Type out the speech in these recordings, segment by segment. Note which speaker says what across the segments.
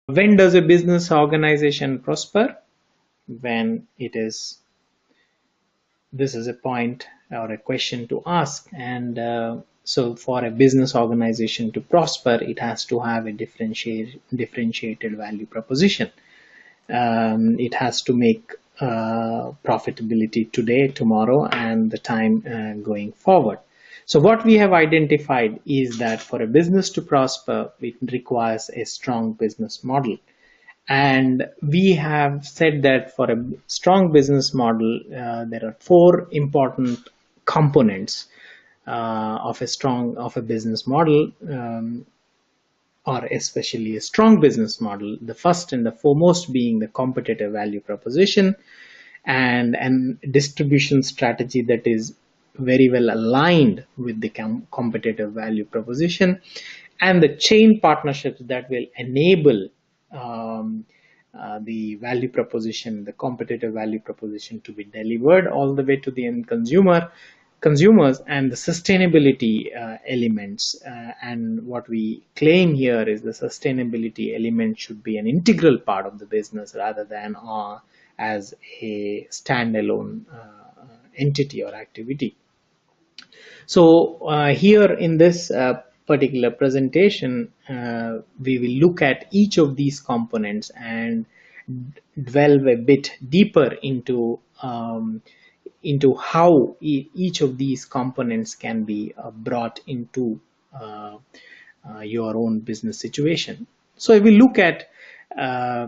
Speaker 1: When does a business organization prosper? When it is, this is a point or a question to ask. And so for a business organization to prosper, it has to have a differentiated value proposition. It has to make profitability today, tomorrow, and the time going forward. So what we have identified is that for a business to prosper, it requires a strong business model. And we have said that for a strong business model, there are four important components of a business model, or especially a strong business model. The first and the foremost being the competitive value proposition and distribution strategy that is very well aligned with the competitive value proposition, and the chain partnerships that will enable um, the value proposition, the competitive value proposition, to be delivered all the way to the end consumers, and the sustainability elements. And what we claim here is the sustainability element should be an integral part of the business rather than as a standalone entity or activity. So here in this particular presentation, we will look at each of these components and delve a bit deeper into how each of these components can be brought into uh, your own business situation. So if we look at uh,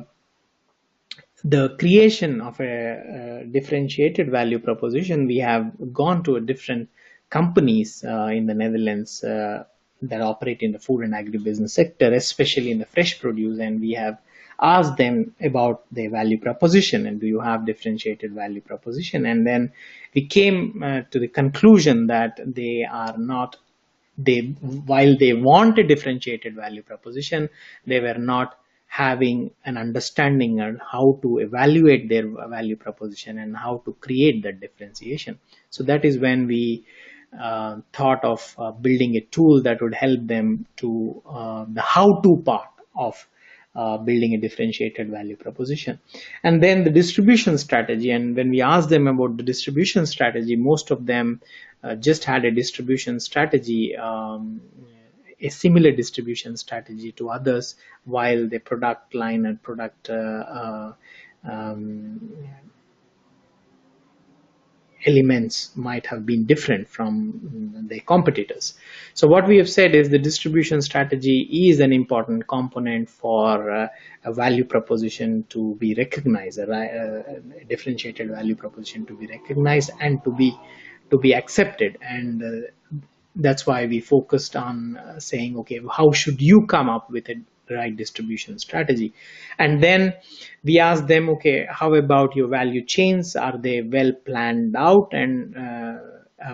Speaker 1: the creation of a differentiated value proposition, we have gone to a different companies in the Netherlands that operate in the food and agribusiness sector, especially in the fresh produce, and we have asked them about their value proposition and do you have differentiated value proposition. And then we came to the conclusion that they are not, they, while they want a differentiated value proposition, they were not having an understanding on how to evaluate their value proposition and how to create that differentiation. So that is when we thought of building a tool that would help them to the how to part of building a differentiated value proposition. And then the distribution strategy. And when we asked them about the distribution strategy, most of them just had a distribution strategy, a similar distribution strategy to others, while the product line and product um, elements might have been different from their competitors. So what we have said is the distribution strategy is an important component for a value proposition to be recognized, a differentiated value proposition to be recognized and to be accepted. And that's why we focused on saying, okay, how should you come up with a right distribution strategy? And then we asked them, okay, how about your value chains? Are they well planned out? And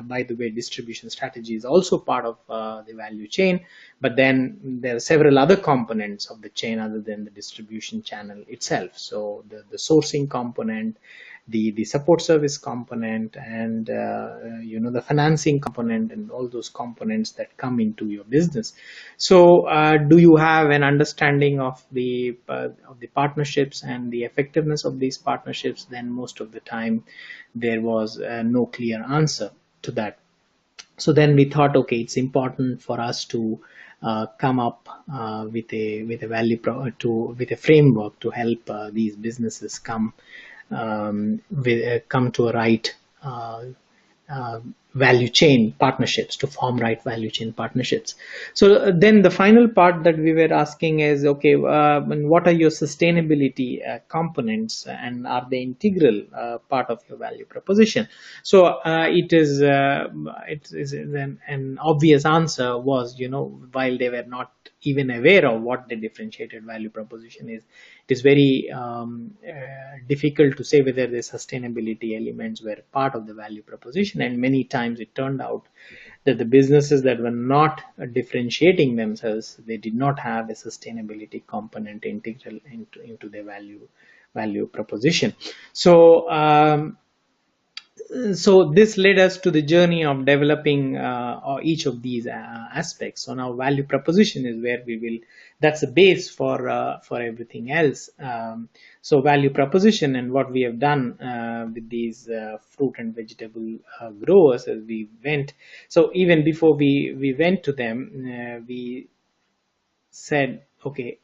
Speaker 1: by the way, distribution strategy is also part of the value chain, but then there are several other components of the chain other than the distribution channel itself. So the sourcing component, the support service component, and the financing component, and all those components that come into your business. So do you have an understanding of the partnerships and the effectiveness of these partnerships? Then most of the time there was no clear answer to that. So then we thought, okay, it's important for us to come up with a with a framework to help these businesses come to a right uh, uh, value chain partnerships, to form right value chain partnerships. So then the final part that we were asking is, okay, and what are your sustainability components, and are they integral part of your value proposition? So it is an obvious answer was, while they were not even aware of what the differentiated value proposition is, it is very difficult to say whether the sustainability elements were part of the value proposition. And many times it turned out that the businesses that were not differentiating themselves, they did not have a sustainability component integral into their value proposition. So So this led us to the journey of developing each of these aspects. So now value proposition is where we will, that's the base for everything else. So value proposition, and what we have done with these fruit and vegetable growers as we went. So even before we went to them, we said, okay,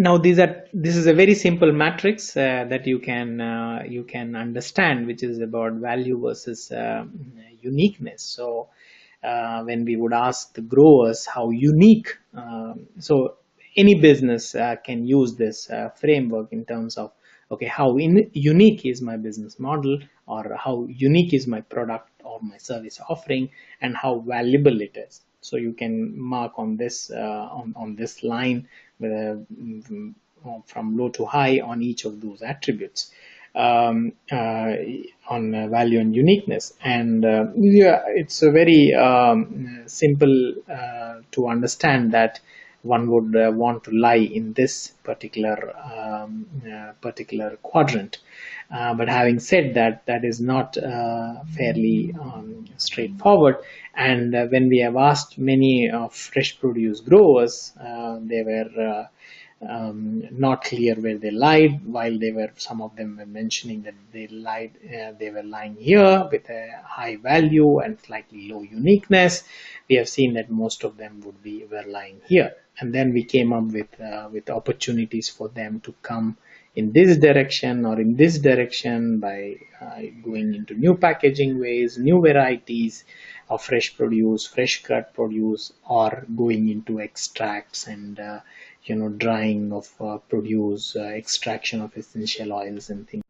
Speaker 1: now this is a very simple matrix that you can understand, which is about value versus uniqueness. So when we would ask the growers how unique, so any business can use this framework in terms of, okay, how unique is my business model, or how unique is my product or my service offering, and how valuable it is. So you can mark on this on this line from low to high on each of those attributes, on value and uniqueness. And yeah, it's a very simple to understand that one would want to lie in this particular quadrant. But having said that, that is not fairly straightforward. And when we have asked many of fresh produce growers, they were not clear where they lied, while they were, some of them were mentioning that they were lying here with a high value and slightly low uniqueness. We have seen that most of them were lying here. And then we came up with opportunities for them to come in this direction or in this direction by going into new packaging ways, new varieties of fresh produce, fresh cut produce, or going into extracts and drying of produce, extraction of essential oils and things.